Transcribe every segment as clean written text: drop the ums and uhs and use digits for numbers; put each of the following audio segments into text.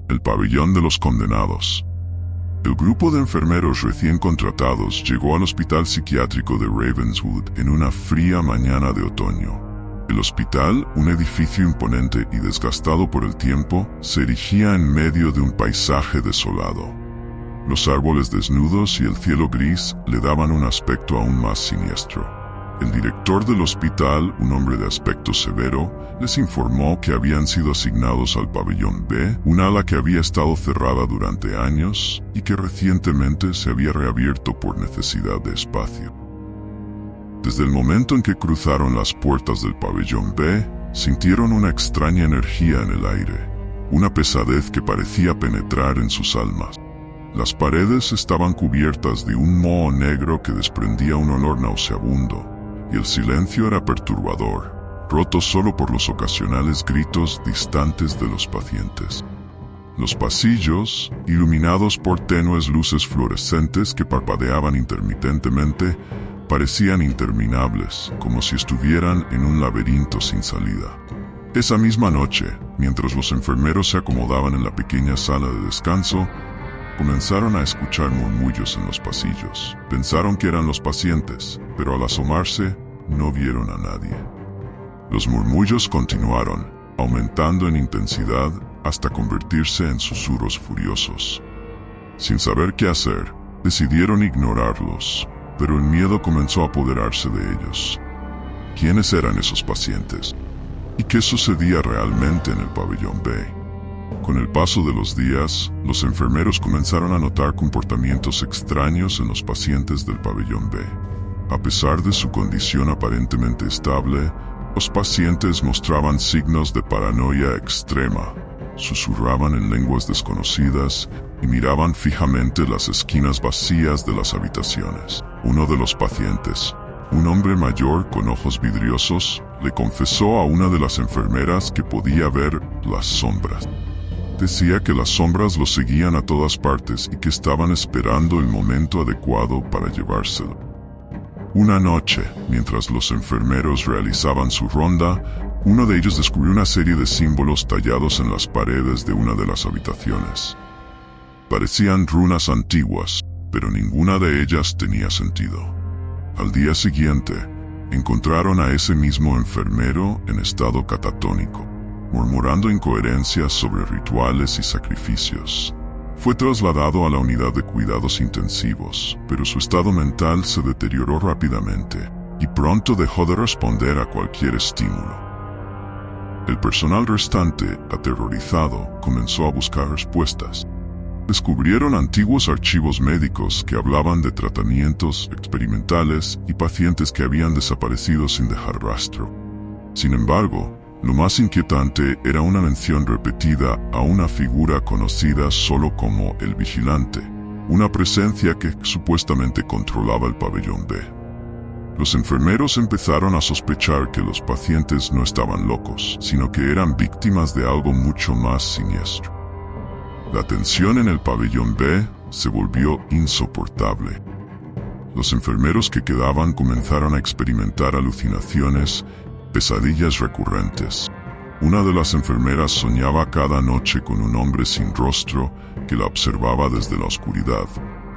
el pabellón de los condenados. El grupo de enfermeros recién contratados llegó al hospital psiquiátrico de Ravenswood en una fría mañana de otoño. El hospital, un edificio imponente y desgastado por el tiempo, se erigía en medio de un paisaje desolado. Los árboles desnudos y el cielo gris le daban un aspecto aún más siniestro. El director del hospital, un hombre de aspecto severo, les informó que habían sido asignados al pabellón B, un ala que había estado cerrada durante años y que recientemente se había reabierto por necesidad de espacio. Desde el momento en que cruzaron las puertas del pabellón B, sintieron una extraña energía en el aire, una pesadez que parecía penetrar en sus almas. Las paredes estaban cubiertas de un moho negro que desprendía un olor nauseabundo, y el silencio era perturbador, roto solo por los ocasionales gritos distantes de los pacientes. Los pasillos, iluminados por tenues luces fluorescentes que parpadeaban intermitentemente, parecían interminables, como si estuvieran en un laberinto sin salida. Esa misma noche, mientras los enfermeros se acomodaban en la pequeña sala de descanso, comenzaron a escuchar murmullos en los pasillos. Pensaron que eran los pacientes, pero al asomarse, no vieron a nadie. Los murmullos continuaron, aumentando en intensidad hasta convertirse en susurros furiosos. Sin saber qué hacer, decidieron ignorarlos, pero el miedo comenzó a apoderarse de ellos. ¿Quiénes eran esos pacientes? ¿Y qué sucedía realmente en el pabellón B? Con el paso de los días, los enfermeros comenzaron a notar comportamientos extraños en los pacientes del pabellón B. A pesar de su condición aparentemente estable, los pacientes mostraban signos de paranoia extrema, susurraban en lenguas desconocidas y miraban fijamente las esquinas vacías de las habitaciones. Uno de los pacientes, un hombre mayor con ojos vidriosos, le confesó a una de las enfermeras que podía ver las sombras. Decía que las sombras lo seguían a todas partes y que estaban esperando el momento adecuado para llevárselo. Una noche, mientras los enfermeros realizaban su ronda, uno de ellos descubrió una serie de símbolos tallados en las paredes de una de las habitaciones. Parecían runas antiguas, pero ninguna de ellas tenía sentido. Al día siguiente, encontraron a ese mismo enfermero en estado catatónico, murmurando incoherencias sobre rituales y sacrificios. Fue trasladado a la unidad de cuidados intensivos, pero su estado mental se deterioró rápidamente y pronto dejó de responder a cualquier estímulo. El personal restante, aterrorizado, comenzó a buscar respuestas. Descubrieron antiguos archivos médicos que hablaban de tratamientos experimentales y pacientes que habían desaparecido sin dejar rastro. Sin embargo, lo más inquietante era una mención repetida a una figura conocida solo como el Vigilante, una presencia que supuestamente controlaba el pabellón B. Los enfermeros empezaron a sospechar que los pacientes no estaban locos, sino que eran víctimas de algo mucho más siniestro. La tensión en el pabellón B se volvió insoportable. Los enfermeros que quedaban comenzaron a experimentar alucinaciones, pesadillas recurrentes. Una de las enfermeras soñaba cada noche con un hombre sin rostro que la observaba desde la oscuridad,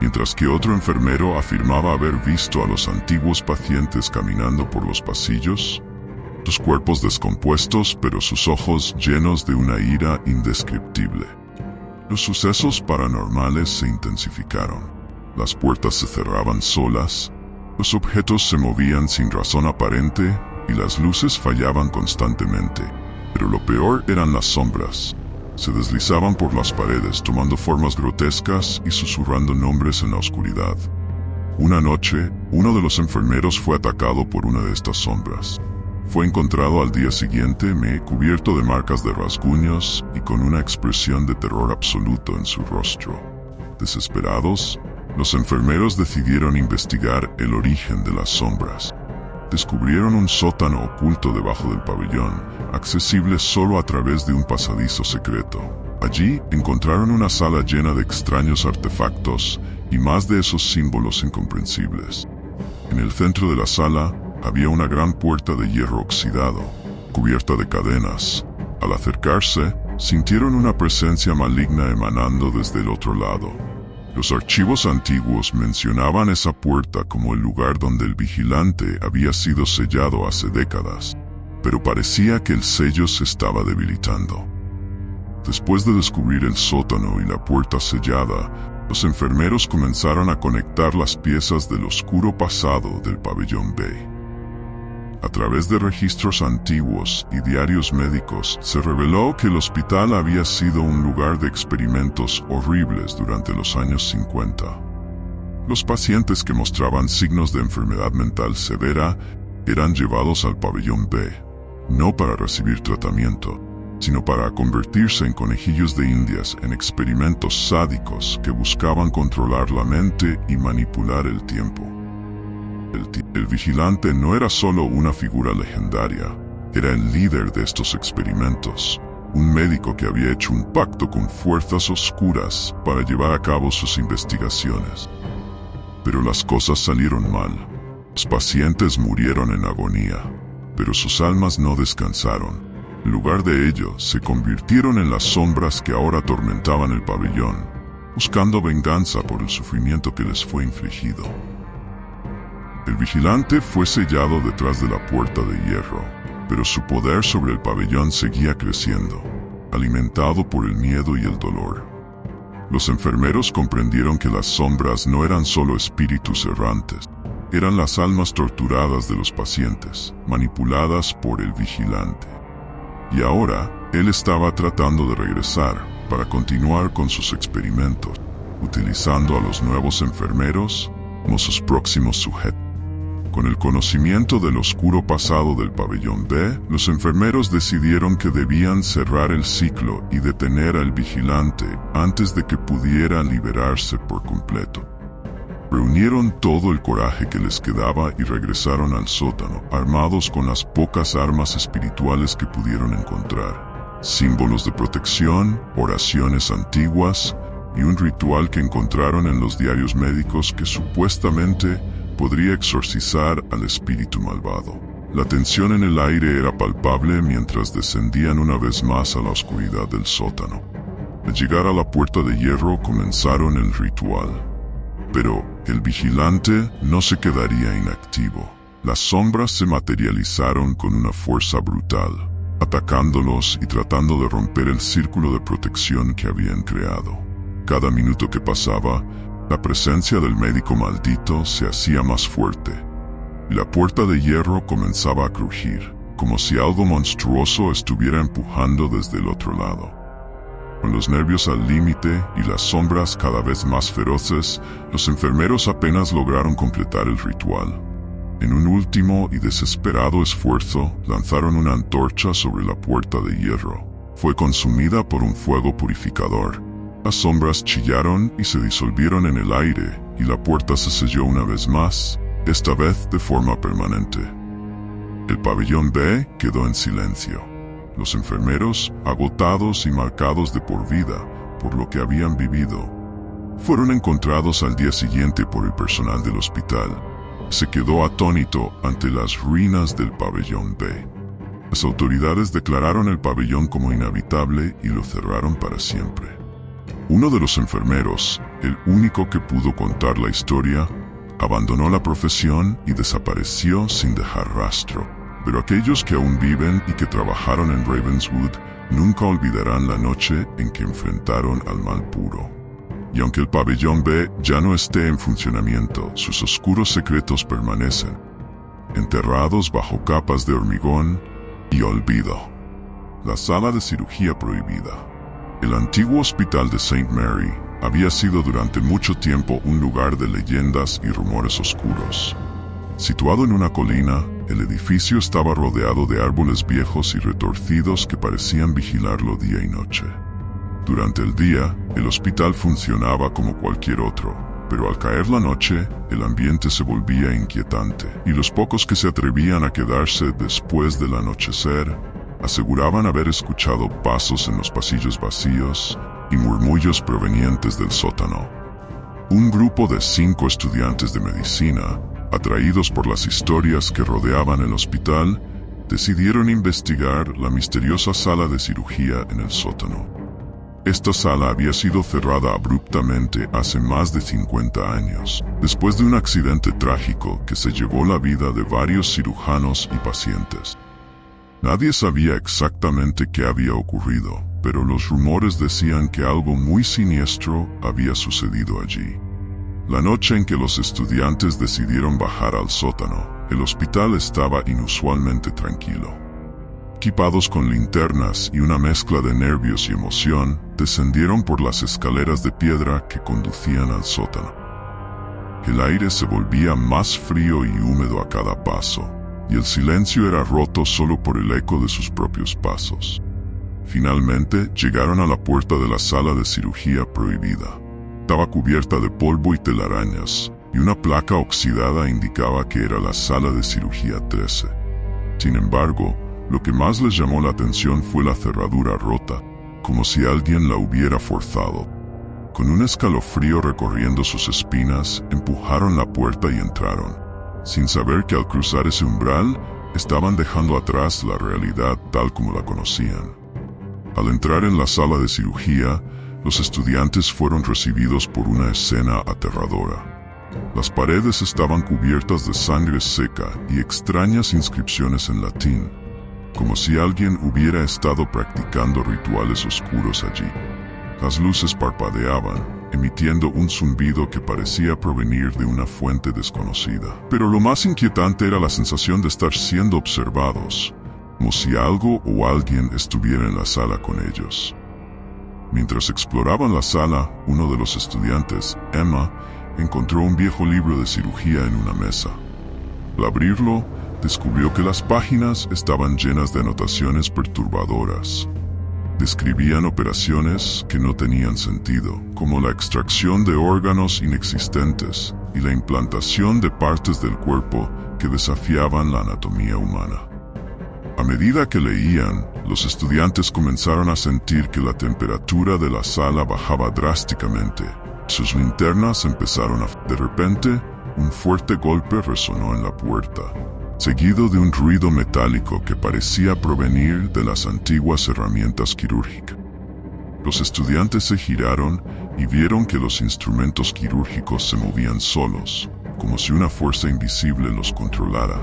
mientras que otro enfermero afirmaba haber visto a los antiguos pacientes caminando por los pasillos, sus cuerpos descompuestos pero sus ojos llenos de una ira indescriptible. Los sucesos paranormales se intensificaron. Las puertas se cerraban solas, los objetos se movían sin razón aparente y las luces fallaban constantemente. Pero lo peor eran las sombras. Se deslizaban por las paredes tomando formas grotescas y susurrando nombres en la oscuridad. Una noche, uno de los enfermeros fue atacado por una de estas sombras. Fue encontrado al día siguiente cubierto de marcas de rasguños y con una expresión de terror absoluto en su rostro. Desesperados, los enfermeros decidieron investigar el origen de las sombras. Descubrieron un sótano oculto debajo del pabellón, accesible solo a través de un pasadizo secreto. Allí encontraron una sala llena de extraños artefactos y más de esos símbolos incomprensibles. En el centro de la sala había una gran puerta de hierro oxidado, cubierta de cadenas. Al acercarse, sintieron una presencia maligna emanando desde el otro lado. Los archivos antiguos mencionaban esa puerta como el lugar donde el vigilante había sido sellado hace décadas, pero parecía que el sello se estaba debilitando. Después de descubrir el sótano y la puerta sellada, los enfermeros comenzaron a conectar las piezas del oscuro pasado del pabellón B. A través de registros antiguos y diarios médicos, se reveló que el hospital había sido un lugar de experimentos horribles durante los años 50. Los pacientes que mostraban signos de enfermedad mental severa eran llevados al pabellón B, no para recibir tratamiento, sino para convertirse en conejillos de indias en experimentos sádicos que buscaban controlar la mente y manipular el tiempo. El vigilante no era solo una figura legendaria, era el líder de estos experimentos, un médico que había hecho un pacto con fuerzas oscuras para llevar a cabo sus investigaciones. Pero las cosas salieron mal. Los pacientes murieron en agonía, pero sus almas no descansaron. En lugar de ello, se convirtieron en las sombras que ahora atormentaban el pabellón, buscando venganza por el sufrimiento que les fue infligido. El vigilante fue sellado detrás de la puerta de hierro, pero su poder sobre el pabellón seguía creciendo, alimentado por el miedo y el dolor. Los enfermeros comprendieron que las sombras no eran solo espíritus errantes, eran las almas torturadas de los pacientes, manipuladas por el vigilante. Y ahora, él estaba tratando de regresar para continuar con sus experimentos, utilizando a los nuevos enfermeros como sus próximos sujetos. Con el conocimiento del oscuro pasado del pabellón B, los enfermeros decidieron que debían cerrar el ciclo y detener al vigilante antes de que pudiera liberarse por completo. Reunieron todo el coraje que les quedaba y regresaron al sótano, armados con las pocas armas espirituales que pudieron encontrar. Símbolos de protección, oraciones antiguas y un ritual que encontraron en los diarios médicos que supuestamente podría exorcizar al espíritu malvado. La tensión en el aire era palpable mientras descendían una vez más a la oscuridad del sótano. Al llegar a la puerta de hierro comenzaron el ritual. Pero el vigilante no se quedaría inactivo. Las sombras se materializaron con una fuerza brutal, atacándolos y tratando de romper el círculo de protección que habían creado. Cada minuto que pasaba, la presencia del médico maldito se hacía más fuerte, y la puerta de hierro comenzaba a crujir, como si algo monstruoso estuviera empujando desde el otro lado. Con los nervios al límite y las sombras cada vez más feroces, los enfermeros apenas lograron completar el ritual. En un último y desesperado esfuerzo, lanzaron una antorcha sobre la puerta de hierro. Fue consumida por un fuego purificador. Las sombras chillaron y se disolvieron en el aire, y la puerta se selló una vez más, esta vez de forma permanente. El pabellón B quedó en silencio. Los enfermeros, agotados y marcados de por vida por lo que habían vivido, fueron encontrados al día siguiente por el personal del hospital. Se quedó atónito ante las ruinas del pabellón B. Las autoridades declararon el pabellón como inhabitable y lo cerraron para siempre. Uno de los enfermeros, el único que pudo contar la historia, abandonó la profesión y desapareció sin dejar rastro. Pero aquellos que aún viven y que trabajaron en Ravenswood nunca olvidarán la noche en que enfrentaron al mal puro. Y aunque el pabellón B ya no esté en funcionamiento, sus oscuros secretos permanecen, enterrados bajo capas de hormigón y olvido. La sala de cirugía prohibida. El antiguo hospital de St. Mary había sido durante mucho tiempo un lugar de leyendas y rumores oscuros. Situado en una colina, el edificio estaba rodeado de árboles viejos y retorcidos que parecían vigilarlo día y noche. Durante el día, el hospital funcionaba como cualquier otro, pero al caer la noche, el ambiente se volvía inquietante, y los pocos que se atrevían a quedarse después del anochecer aseguraban haber escuchado pasos en los pasillos vacíos y murmullos provenientes del sótano. Un grupo de 5 estudiantes de medicina, atraídos por las historias que rodeaban el hospital, decidieron investigar la misteriosa sala de cirugía en el sótano. Esta sala había sido cerrada abruptamente hace más de 50 años, después de un accidente trágico que se llevó la vida de varios cirujanos y pacientes. Nadie sabía exactamente qué había ocurrido, pero los rumores decían que algo muy siniestro había sucedido allí. La noche en que los estudiantes decidieron bajar al sótano, el hospital estaba inusualmente tranquilo. Equipados con linternas y una mezcla de nervios y emoción, descendieron por las escaleras de piedra que conducían al sótano. El aire se volvía más frío y húmedo a cada paso, y el silencio era roto solo por el eco de sus propios pasos. Finalmente, llegaron a la puerta de la sala de cirugía prohibida. Estaba cubierta de polvo y telarañas, y una placa oxidada indicaba que era la sala de cirugía 13. Sin embargo, lo que más les llamó la atención fue la cerradura rota, como si alguien la hubiera forzado. Con un escalofrío recorriendo sus espinas, empujaron la puerta y entraron, sin saber que al cruzar ese umbral, estaban dejando atrás la realidad tal como la conocían. Al entrar en la sala de cirugía, los estudiantes fueron recibidos por una escena aterradora. Las paredes estaban cubiertas de sangre seca y extrañas inscripciones en latín, como si alguien hubiera estado practicando rituales oscuros allí. Las luces parpadeaban, emitiendo un zumbido que parecía provenir de una fuente desconocida. Pero lo más inquietante era la sensación de estar siendo observados, como si algo o alguien estuviera en la sala con ellos. Mientras exploraban la sala, uno de los estudiantes, Emma, encontró un viejo libro de cirugía en una mesa. Al abrirlo, descubrió que las páginas estaban llenas de anotaciones perturbadoras. Describían operaciones que no tenían sentido, como la extracción de órganos inexistentes y la implantación de partes del cuerpo que desafiaban la anatomía humana. A medida que leían, los estudiantes comenzaron a sentir que la temperatura de la sala bajaba drásticamente. Sus linternas empezaron a... De repente, un fuerte golpe resonó en la puerta, seguido de un ruido metálico que parecía provenir de las antiguas herramientas quirúrgicas. Los estudiantes se giraron y vieron que los instrumentos quirúrgicos se movían solos, como si una fuerza invisible los controlara.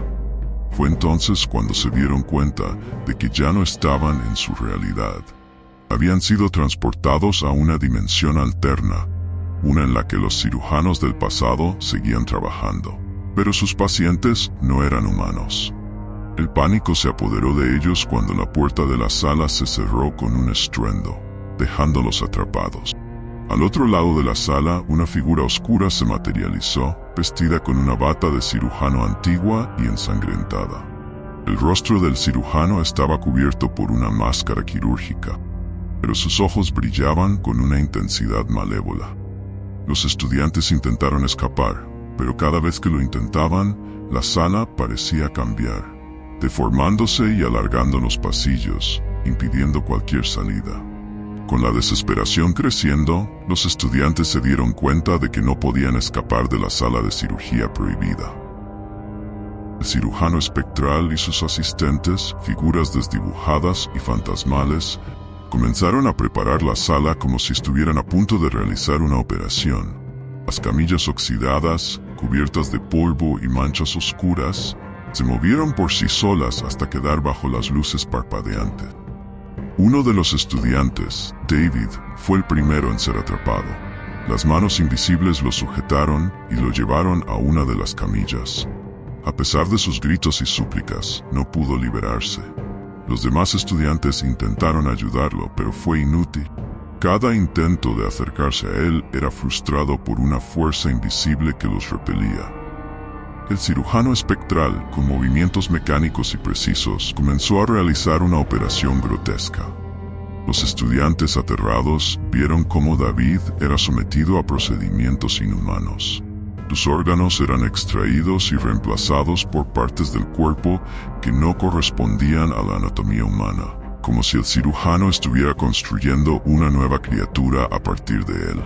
Fue entonces cuando se dieron cuenta de que ya no estaban en su realidad. Habían sido transportados a una dimensión alterna, una en la que los cirujanos del pasado seguían trabajando. Pero sus pacientes no eran humanos. El pánico se apoderó de ellos cuando la puerta de la sala se cerró con un estruendo, dejándolos atrapados. Al otro lado de la sala, una figura oscura se materializó, vestida con una bata de cirujano antigua y ensangrentada. El rostro del cirujano estaba cubierto por una máscara quirúrgica, pero sus ojos brillaban con una intensidad malévola. Los estudiantes intentaron escapar, pero cada vez que lo intentaban, la sala parecía cambiar, deformándose y alargando los pasillos, impidiendo cualquier salida. Con la desesperación creciendo, los estudiantes se dieron cuenta de que no podían escapar de la sala de cirugía prohibida. El cirujano espectral y sus asistentes, figuras desdibujadas y fantasmales, comenzaron a preparar la sala como si estuvieran a punto de realizar una operación. Las camillas oxidadas, cubiertas de polvo y manchas oscuras, se movieron por sí solas hasta quedar bajo las luces parpadeantes. Uno de los estudiantes, David, fue el primero en ser atrapado. Las manos invisibles lo sujetaron y lo llevaron a una de las camillas. A pesar de sus gritos y súplicas, no pudo liberarse. Los demás estudiantes intentaron ayudarlo, pero fue inútil. Cada intento de acercarse a él era frustrado por una fuerza invisible que los repelía. El cirujano espectral, con movimientos mecánicos y precisos, comenzó a realizar una operación grotesca. Los estudiantes aterrados vieron cómo David era sometido a procedimientos inhumanos. Sus órganos eran extraídos y reemplazados por partes del cuerpo que no correspondían a la anatomía humana, como si el cirujano estuviera construyendo una nueva criatura a partir de él.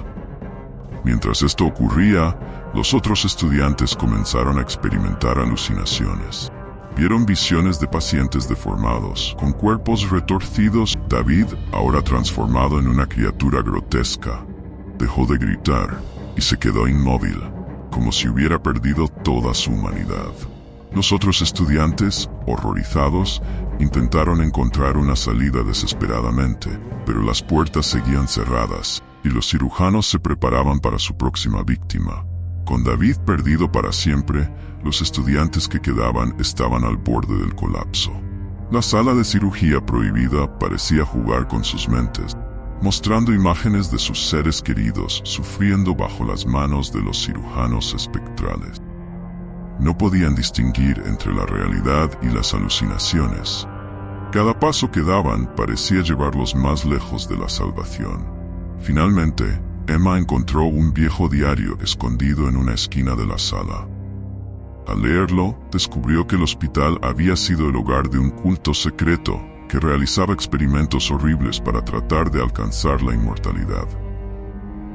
Mientras esto ocurría, los otros estudiantes comenzaron a experimentar alucinaciones. Vieron visiones de pacientes deformados, con cuerpos retorcidos. David, ahora transformado en una criatura grotesca, dejó de gritar y se quedó inmóvil, como si hubiera perdido toda su humanidad. Los otros estudiantes, horrorizados, intentaron encontrar una salida desesperadamente, pero las puertas seguían cerradas y los cirujanos se preparaban para su próxima víctima. Con David perdido para siempre, los estudiantes que quedaban estaban al borde del colapso. La sala de cirugía prohibida parecía jugar con sus mentes, mostrando imágenes de sus seres queridos sufriendo bajo las manos de los cirujanos espectrales. No podían distinguir entre la realidad y las alucinaciones. Cada paso que daban parecía llevarlos más lejos de la salvación. Finalmente, Emma encontró un viejo diario escondido en una esquina de la sala. Al leerlo, descubrió que el hospital había sido el hogar de un culto secreto que realizaba experimentos horribles para tratar de alcanzar la inmortalidad.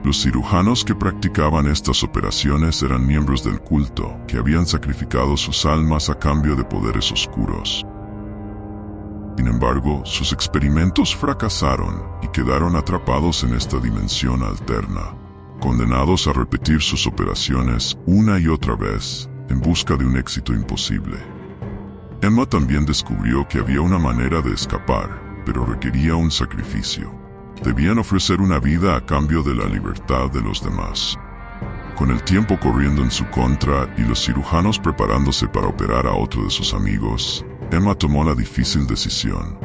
Los cirujanos que practicaban estas operaciones eran miembros del culto, que habían sacrificado sus almas a cambio de poderes oscuros. Sin embargo, sus experimentos fracasaron y quedaron atrapados en esta dimensión alterna, condenados a repetir sus operaciones una y otra vez, en busca de un éxito imposible. Emma también descubrió que había una manera de escapar, pero requería un sacrificio. Debían ofrecer una vida a cambio de la libertad de los demás. Con el tiempo corriendo en su contra y los cirujanos preparándose para operar a otro de sus amigos, Emma tomó la difícil decisión.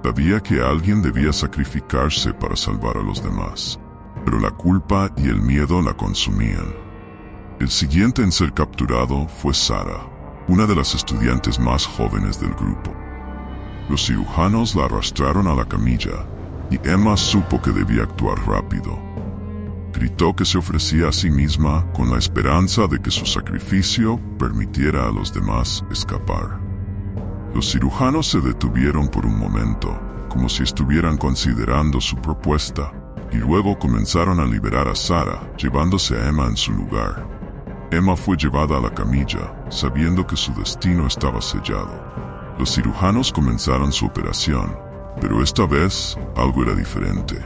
Sabía que alguien debía sacrificarse para salvar a los demás, pero la culpa y el miedo la consumían. El siguiente en ser capturado fue Sara, una de las estudiantes más jóvenes del grupo. Los cirujanos la arrastraron a la camilla, y Emma supo que debía actuar rápido. Gritó que se ofrecía a sí misma con la esperanza de que su sacrificio permitiera a los demás escapar. Los cirujanos se detuvieron por un momento, como si estuvieran considerando su propuesta, y luego comenzaron a liberar a Sara, llevándose a Emma en su lugar. Emma fue llevada a la camilla, sabiendo que su destino estaba sellado. Los cirujanos comenzaron su operación, pero esta vez algo era diferente.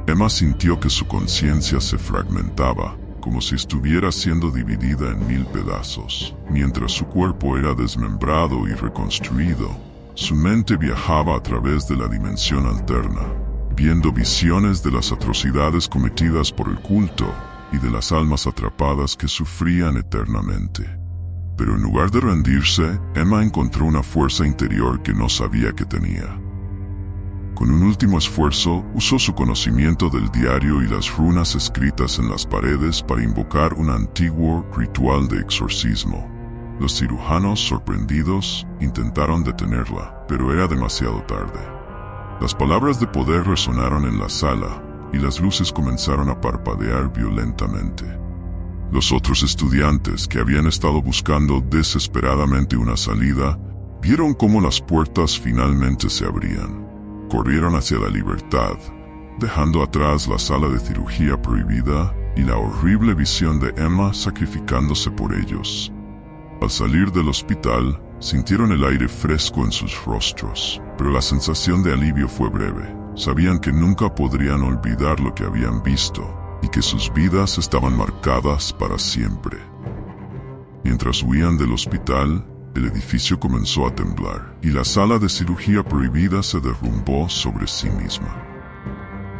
Emma sintió que su conciencia se fragmentaba, como si estuviera siendo dividida en 1000 pedazos. Mientras su cuerpo era desmembrado y reconstruido, su mente viajaba a través de la dimensión alterna, viendo visiones de las atrocidades cometidas por el culto y de las almas atrapadas que sufrían eternamente. Pero en lugar de rendirse, Emma encontró una fuerza interior que no sabía que tenía. Con un último esfuerzo, usó su conocimiento del diario y las runas escritas en las paredes para invocar un antiguo ritual de exorcismo. Los cirujanos, sorprendidos, intentaron detenerla, pero era demasiado tarde. Las palabras de poder resonaron en la sala, y las luces comenzaron a parpadear violentamente. Los otros estudiantes, que habían estado buscando desesperadamente una salida, vieron cómo las puertas finalmente se abrían. Corrieron hacia la libertad, dejando atrás la sala de cirugía prohibida y la horrible visión de Emma sacrificándose por ellos. Al salir del hospital, sintieron el aire fresco en sus rostros, pero la sensación de alivio fue breve. Sabían que nunca podrían olvidar lo que habían visto y que sus vidas estaban marcadas para siempre. Mientras huían del hospital, el edificio comenzó a temblar y la sala de cirugía prohibida se derrumbó sobre sí misma.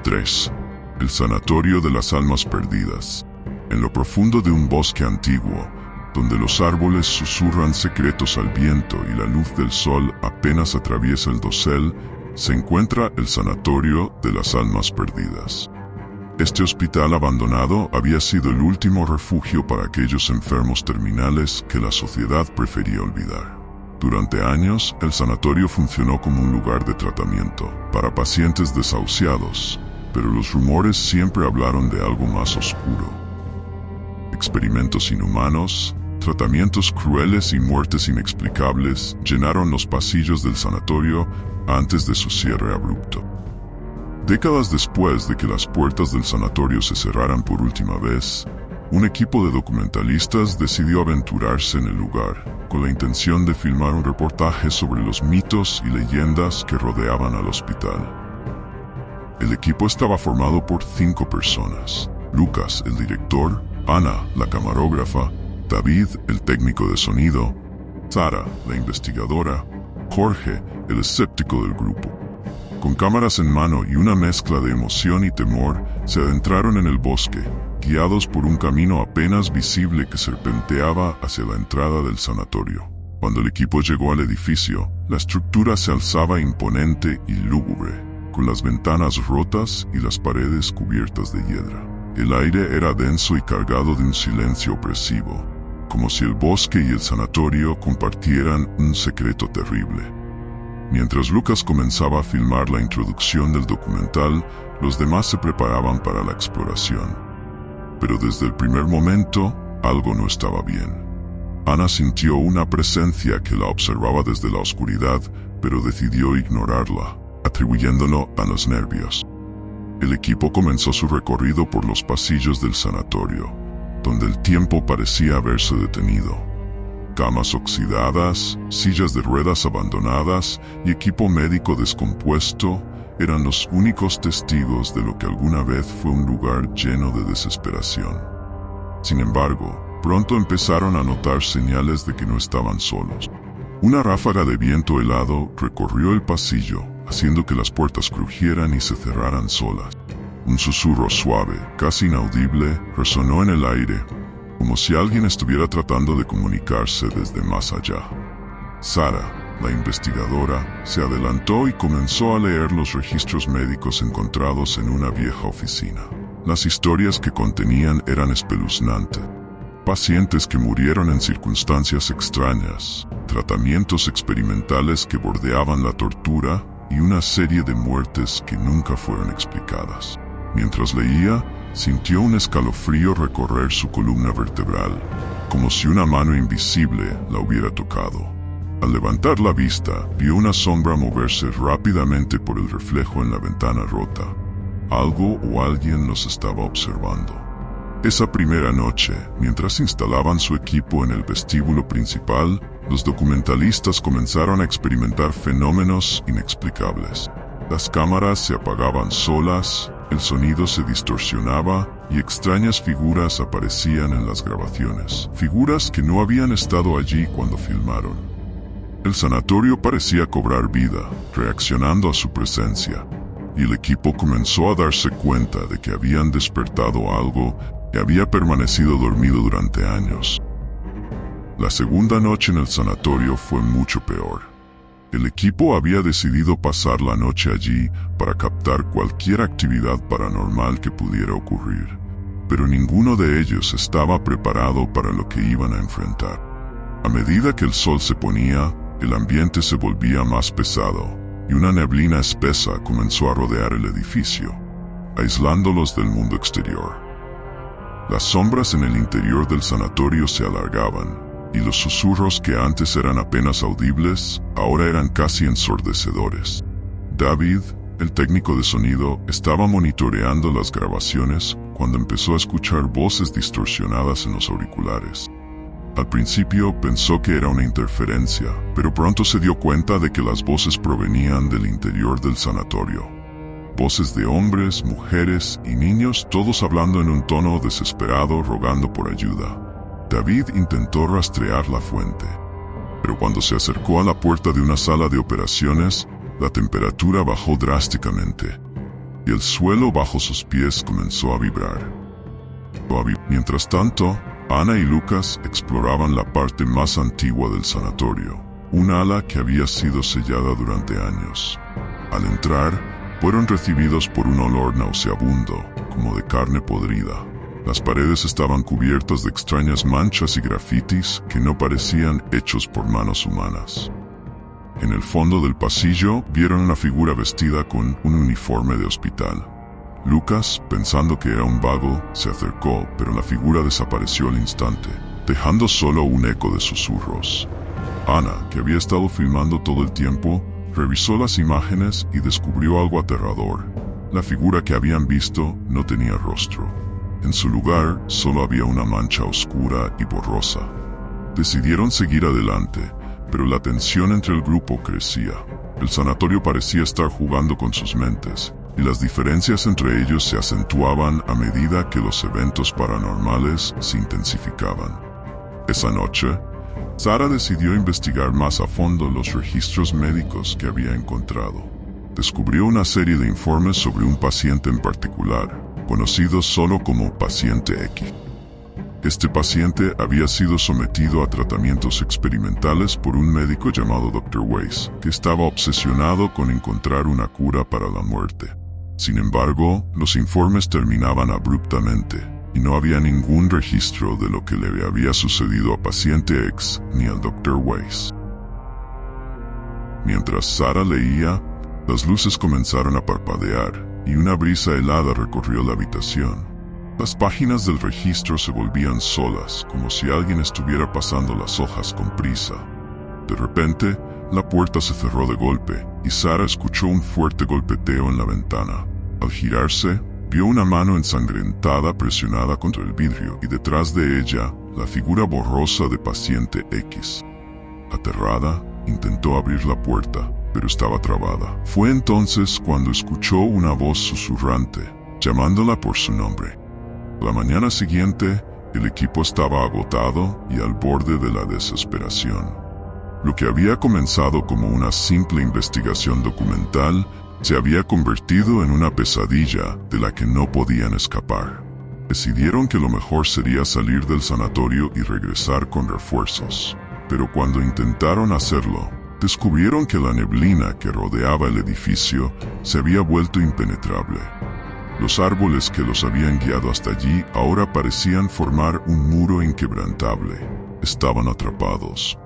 3. El sanatorio de las almas perdidas. En lo profundo de un bosque antiguo, donde los árboles susurran secretos al viento y la luz del sol apenas atraviesa el dosel, se encuentra el sanatorio de las almas perdidas. Este hospital abandonado había sido el último refugio para aquellos enfermos terminales que la sociedad prefería olvidar. Durante años, el sanatorio funcionó como un lugar de tratamiento para pacientes desahuciados, pero los rumores siempre hablaron de algo más oscuro. Experimentos inhumanos, tratamientos crueles y muertes inexplicables llenaron los pasillos del sanatorio antes de su cierre abrupto. Décadas después de que las puertas del sanatorio se cerraran por última vez, Un equipo de documentalistas decidió aventurarse en el lugar, con la intención de filmar un reportaje sobre los mitos y leyendas que rodeaban al hospital. El equipo estaba formado por 5 personas: Lucas, el director; Ana, la camarógrafa; David, el técnico de sonido; Sara, la investigadora; Jorge, el escéptico del grupo. Con cámaras en mano y una mezcla de emoción y temor, se adentraron en el bosque, guiados por un camino apenas visible que serpenteaba hacia la entrada del sanatorio. Cuando el equipo llegó al edificio, la estructura se alzaba imponente y lúgubre, con las ventanas rotas y las paredes cubiertas de hiedra. El aire era denso y cargado de un silencio opresivo, como si el bosque y el sanatorio compartieran un secreto terrible. Mientras Lucas comenzaba a filmar la introducción del documental, los demás se preparaban para la exploración. Pero desde el primer momento, algo no estaba bien. Ana sintió una presencia que la observaba desde la oscuridad, pero decidió ignorarla, atribuyéndolo a los nervios. El equipo comenzó su recorrido por los pasillos del sanatorio, donde el tiempo parecía haberse detenido. Camas oxidadas, sillas de ruedas abandonadas y equipo médico descompuesto eran los únicos testigos de lo que alguna vez fue un lugar lleno de desesperación. Sin embargo, pronto empezaron a notar señales de que no estaban solos. Una ráfaga de viento helado recorrió el pasillo, haciendo que las puertas crujieran y se cerraran solas. Un susurro suave, casi inaudible, resonó en el aire, como si alguien estuviera tratando de comunicarse desde más allá. Sara, la investigadora, se adelantó y comenzó a leer los registros médicos encontrados en una vieja oficina. Las historias que contenían eran espeluznantes. Pacientes que murieron en circunstancias extrañas, tratamientos experimentales que bordeaban la tortura y una serie de muertes que nunca fueron explicadas. Mientras leía, sintió un escalofrío recorrer su columna vertebral, como si una mano invisible la hubiera tocado. Al levantar la vista, vio una sombra moverse rápidamente por el reflejo en la ventana rota. Algo o alguien los estaba observando. Esa primera noche, mientras instalaban su equipo en el vestíbulo principal, los documentalistas comenzaron a experimentar fenómenos inexplicables. Las cámaras se apagaban solas, el sonido se distorsionaba y extrañas figuras aparecían en las grabaciones. Figuras que no habían estado allí cuando filmaron. El sanatorio parecía cobrar vida, reaccionando a su presencia, y el equipo comenzó a darse cuenta de que habían despertado algo que había permanecido dormido durante años. La segunda noche en el sanatorio fue mucho peor. El equipo había decidido pasar la noche allí para captar cualquier actividad paranormal que pudiera ocurrir, pero ninguno de ellos estaba preparado para lo que iban a enfrentar. A medida que el sol se ponía, el ambiente se volvía más pesado, y una neblina espesa comenzó a rodear el edificio, aislándolos del mundo exterior. Las sombras en el interior del sanatorio se alargaban, y los susurros que antes eran apenas audibles, ahora eran casi ensordecedores. David, el técnico de sonido, estaba monitoreando las grabaciones cuando empezó a escuchar voces distorsionadas en los auriculares. Al principio pensó que era una interferencia, pero pronto se dio cuenta de que las voces provenían del interior del sanatorio. Voces de hombres, mujeres y niños, todos hablando en un tono desesperado, rogando por ayuda. David intentó rastrear la fuente, pero cuando se acercó a la puerta de una sala de operaciones, la temperatura bajó drásticamente, y el suelo bajo sus pies comenzó a vibrar. Mientras tanto, Ana y Lucas exploraban la parte más antigua del sanatorio, un ala que había sido sellada durante años. Al entrar, fueron recibidos por un olor nauseabundo, como de carne podrida. Las paredes estaban cubiertas de extrañas manchas y grafitis que no parecían hechos por manos humanas. En el fondo del pasillo vieron una figura vestida con un uniforme de hospital. Lucas, pensando que era un vago, se acercó, pero la figura desapareció al instante, dejando solo un eco de susurros. Ana, que había estado filmando todo el tiempo, revisó las imágenes y descubrió algo aterrador. La figura que habían visto no tenía rostro. En su lugar, solo había una mancha oscura y borrosa. Decidieron seguir adelante, pero la tensión entre el grupo crecía. El sanatorio parecía estar jugando con sus mentes, y las diferencias entre ellos se acentuaban a medida que los eventos paranormales se intensificaban. Esa noche, Sarah decidió investigar más a fondo los registros médicos que había encontrado. Descubrió una serie de informes sobre un paciente en particular, conocido solo como paciente X. Este paciente había sido sometido a tratamientos experimentales por un médico llamado Dr. Weiss, que estaba obsesionado con encontrar una cura para la muerte. Sin embargo, los informes terminaban abruptamente, y no había ningún registro de lo que le había sucedido a paciente X ni al Dr. Weiss. Mientras Sarah leía, las luces comenzaron a parpadear, y una brisa helada recorrió la habitación. Las páginas del registro se volvían solas, como si alguien estuviera pasando las hojas con prisa. De repente, la puerta se cerró de golpe, y Sarah escuchó un fuerte golpeteo en la ventana. Al girarse, vio una mano ensangrentada presionada contra el vidrio, y detrás de ella, la figura borrosa de paciente X. Aterrada, intentó abrir la puerta, pero estaba trabada. Fue entonces cuando escuchó una voz susurrante, llamándola por su nombre. La mañana siguiente, el equipo estaba agotado y al borde de la desesperación. Lo que había comenzado como una simple investigación documental se había convertido en una pesadilla de la que no podían escapar. Decidieron que lo mejor sería salir del sanatorio y regresar con refuerzos. Pero cuando intentaron hacerlo, descubrieron que la neblina que rodeaba el edificio se había vuelto impenetrable. Los árboles que los habían guiado hasta allí ahora parecían formar un muro inquebrantable. Estaban atrapados.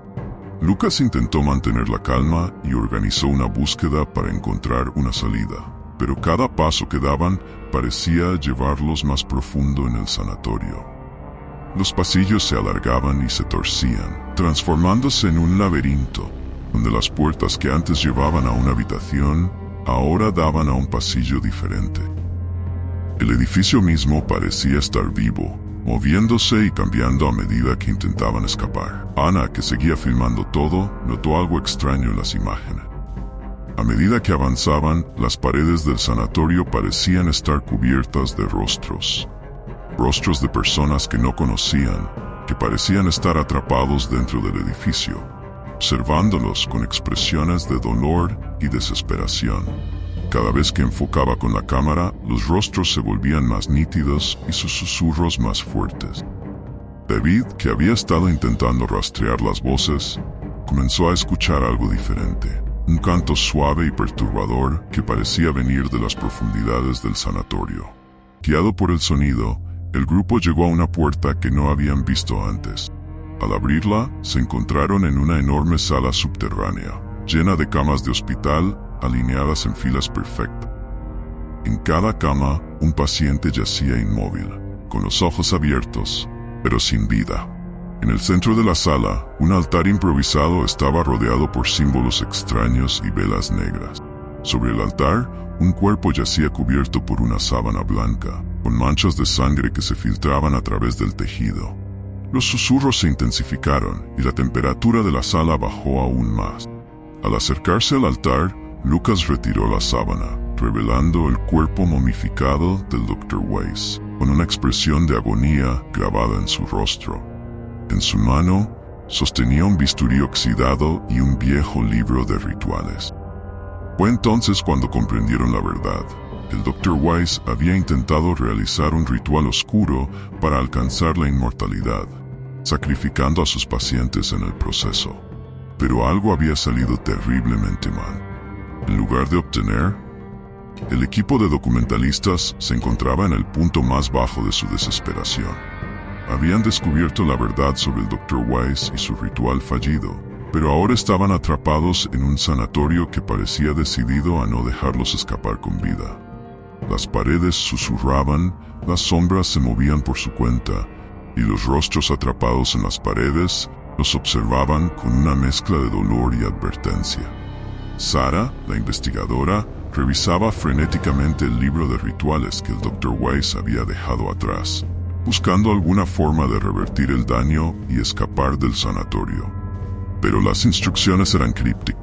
Lucas intentó mantener la calma y organizó una búsqueda para encontrar una salida, pero cada paso que daban parecía llevarlos más profundo en el sanatorio. Los pasillos se alargaban y se torcían, transformándose en un laberinto, donde las puertas que antes llevaban a una habitación, ahora daban a un pasillo diferente. El edificio mismo parecía estar vivo, moviéndose y cambiando a medida que intentaban escapar. Ana, que seguía filmando todo, notó algo extraño en las imágenes. A medida que avanzaban, las paredes del sanatorio parecían estar cubiertas de rostros. Rostros de personas que no conocían, que parecían estar atrapados dentro del edificio, observándolos con expresiones de dolor y desesperación. Cada vez que enfocaba con la cámara, los rostros se volvían más nítidos y sus susurros más fuertes. David, que había estado intentando rastrear las voces, comenzó a escuchar algo diferente. Un canto suave y perturbador que parecía venir de las profundidades del sanatorio. Guiado por el sonido, el grupo llegó a una puerta que no habían visto antes. Al abrirla, se encontraron en una enorme sala subterránea, llena de camas de hospital, alineadas en filas perfectas. En cada cama, un paciente yacía inmóvil, con los ojos abiertos, pero sin vida. En el centro de la sala, un altar improvisado estaba rodeado por símbolos extraños y velas negras. Sobre el altar, un cuerpo yacía cubierto por una sábana blanca, con manchas de sangre que se filtraban a través del tejido. Los susurros se intensificaron y la temperatura de la sala bajó aún más. Al acercarse al altar, Lucas retiró la sábana, revelando el cuerpo momificado del Dr. Weiss, con una expresión de agonía grabada en su rostro. En su mano, sostenía un bisturí oxidado y un viejo libro de rituales. Fue entonces cuando comprendieron la verdad. El Dr. Weiss había intentado realizar un ritual oscuro para alcanzar la inmortalidad, sacrificando a sus pacientes en el proceso. Pero algo había salido terriblemente mal. En lugar de obtener, el equipo de documentalistas se encontraba en el punto más bajo de su desesperación. Habían descubierto la verdad sobre el Dr. Weiss y su ritual fallido, pero ahora estaban atrapados en un sanatorio que parecía decidido a no dejarlos escapar con vida. Las paredes susurraban, las sombras se movían por su cuenta, y los rostros atrapados en las paredes los observaban con una mezcla de dolor y advertencia. Sarah, la investigadora, revisaba frenéticamente el libro de rituales que el Dr. Weiss había dejado atrás, buscando alguna forma de revertir el daño y escapar del sanatorio. Pero las instrucciones eran crípticas,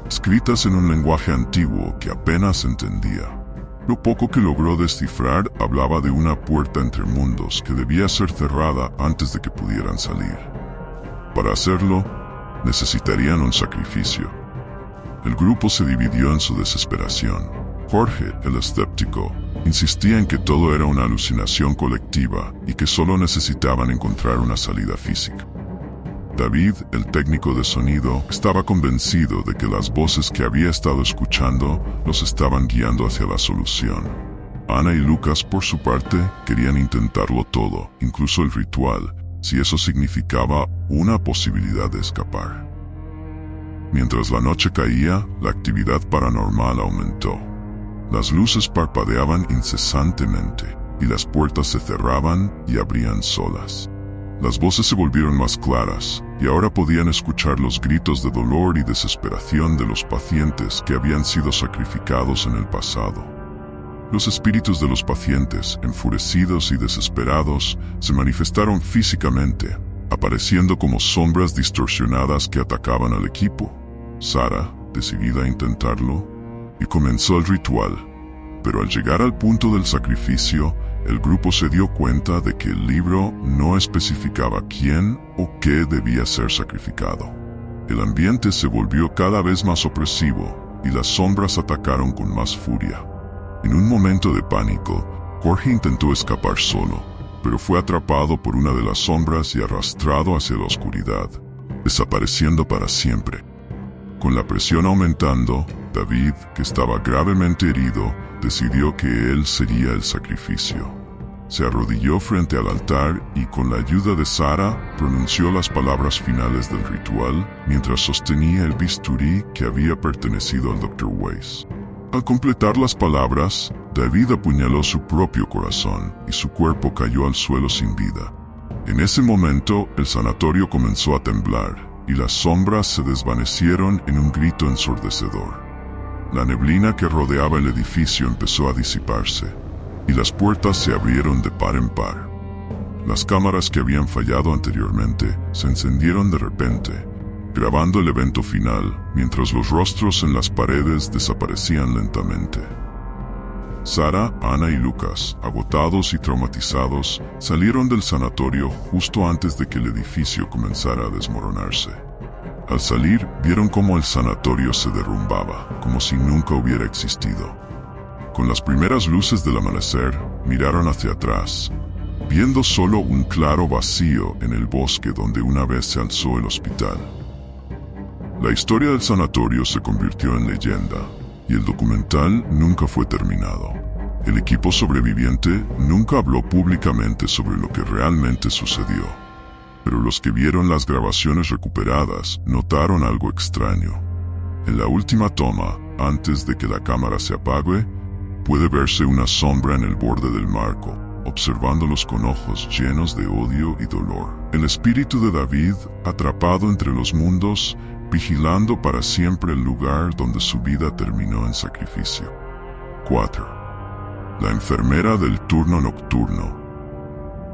escritas en un lenguaje antiguo que apenas entendía. Lo poco que logró descifrar hablaba de una puerta entre mundos que debía ser cerrada antes de que pudieran salir. Para hacerlo, necesitarían un sacrificio. El grupo se dividió en su desesperación. Jorge, el escéptico, insistía en que todo era una alucinación colectiva y que solo necesitaban encontrar una salida física. David, el técnico de sonido, estaba convencido de que las voces que había estado escuchando los estaban guiando hacia la solución. Ana y Lucas, por su parte, querían intentarlo todo, incluso el ritual, si eso significaba una posibilidad de escapar. Mientras la noche caía, la actividad paranormal aumentó. Las luces parpadeaban incesantemente, y las puertas se cerraban y abrían solas. Las voces se volvieron más claras, y ahora podían escuchar los gritos de dolor y desesperación de los pacientes que habían sido sacrificados en el pasado. Los espíritus de los pacientes, enfurecidos y desesperados, se manifestaron físicamente, apareciendo como sombras distorsionadas que atacaban al equipo. Sara, decidida a intentarlo, y comenzó el ritual. Pero al llegar al punto del sacrificio, el grupo se dio cuenta de que el libro no especificaba quién o qué debía ser sacrificado. El ambiente se volvió cada vez más opresivo y las sombras atacaron con más furia. En un momento de pánico, Jorge intentó escapar solo, pero fue atrapado por una de las sombras y arrastrado hacia la oscuridad, desapareciendo para siempre. Con la presión aumentando, David, que estaba gravemente herido, decidió que él sería el sacrificio. Se arrodilló frente al altar y con la ayuda de Sara pronunció las palabras finales del ritual mientras sostenía el bisturí que había pertenecido al Dr. Weiss. Al completar las palabras, David apuñaló su propio corazón y su cuerpo cayó al suelo sin vida. En ese momento, el sanatorio comenzó a temblar y las sombras se desvanecieron en un grito ensordecedor. La neblina que rodeaba el edificio empezó a disiparse, y las puertas se abrieron de par en par. Las cámaras que habían fallado anteriormente se encendieron de repente, grabando el evento final, mientras los rostros en las paredes desaparecían lentamente. Sara, Ana y Lucas, agotados y traumatizados, salieron del sanatorio justo antes de que el edificio comenzara a desmoronarse. Al salir, vieron cómo el sanatorio se derrumbaba, como si nunca hubiera existido. Con las primeras luces del amanecer, miraron hacia atrás, viendo solo un claro vacío en el bosque donde una vez se alzó el hospital. La historia del sanatorio se convirtió en leyenda, y el documental nunca fue terminado. El equipo sobreviviente nunca habló públicamente sobre lo que realmente sucedió. Pero los que vieron las grabaciones recuperadas notaron algo extraño. En la última toma, antes de que la cámara se apague, puede verse una sombra en el borde del marco, observándolos con ojos llenos de odio y dolor. El espíritu de David, atrapado entre los mundos, vigilando para siempre el lugar donde su vida terminó en sacrificio. 4. La enfermera del turno nocturno.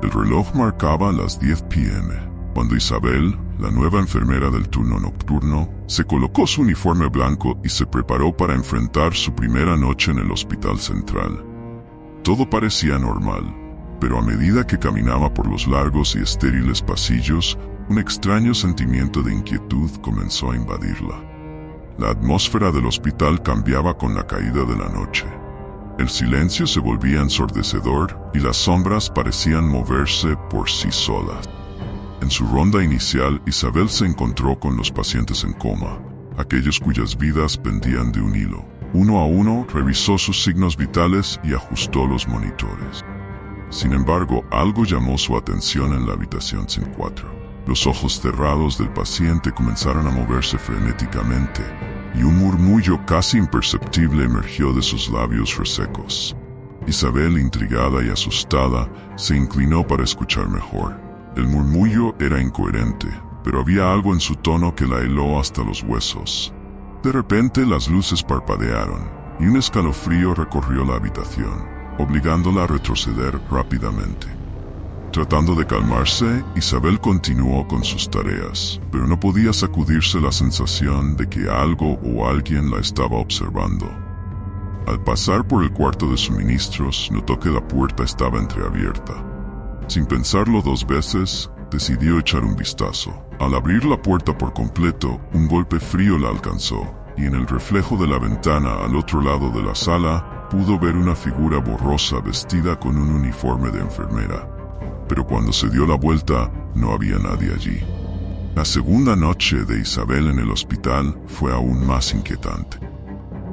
El reloj marcaba las 10 p.m. cuando Isabel, la nueva enfermera del turno nocturno, se colocó su uniforme blanco y se preparó para enfrentar su primera noche en el hospital central. Todo parecía normal, pero a medida que caminaba por los largos y estériles pasillos, un extraño sentimiento de inquietud comenzó a invadirla. La atmósfera del hospital cambiaba con la caída de la noche. El silencio se volvía ensordecedor y las sombras parecían moverse por sí solas. En su ronda inicial, Isabel se encontró con los pacientes en coma, aquellos cuyas vidas pendían de un hilo. Uno a uno, revisó sus signos vitales y ajustó los monitores. Sin embargo, algo llamó su atención en la habitación 104. Los ojos cerrados del paciente comenzaron a moverse frenéticamente, y un murmullo casi imperceptible emergió de sus labios resecos. Isabel, intrigada y asustada, se inclinó para escuchar mejor. El murmullo era incoherente, pero había algo en su tono que la heló hasta los huesos. De repente las luces parpadearon, y un escalofrío recorrió la habitación, obligándola a retroceder rápidamente. Tratando de calmarse, Isabel continuó con sus tareas, pero no podía sacudirse la sensación de que algo o alguien la estaba observando. Al pasar por el cuarto de suministros, notó que la puerta estaba entreabierta. Sin pensarlo dos veces, decidió echar un vistazo. Al abrir la puerta por completo, un golpe frío la alcanzó, y en el reflejo de la ventana al otro lado de la sala, pudo ver una figura borrosa vestida con un uniforme de enfermera. Pero cuando se dio la vuelta, no había nadie allí. La segunda noche de Isabel en el hospital fue aún más inquietante.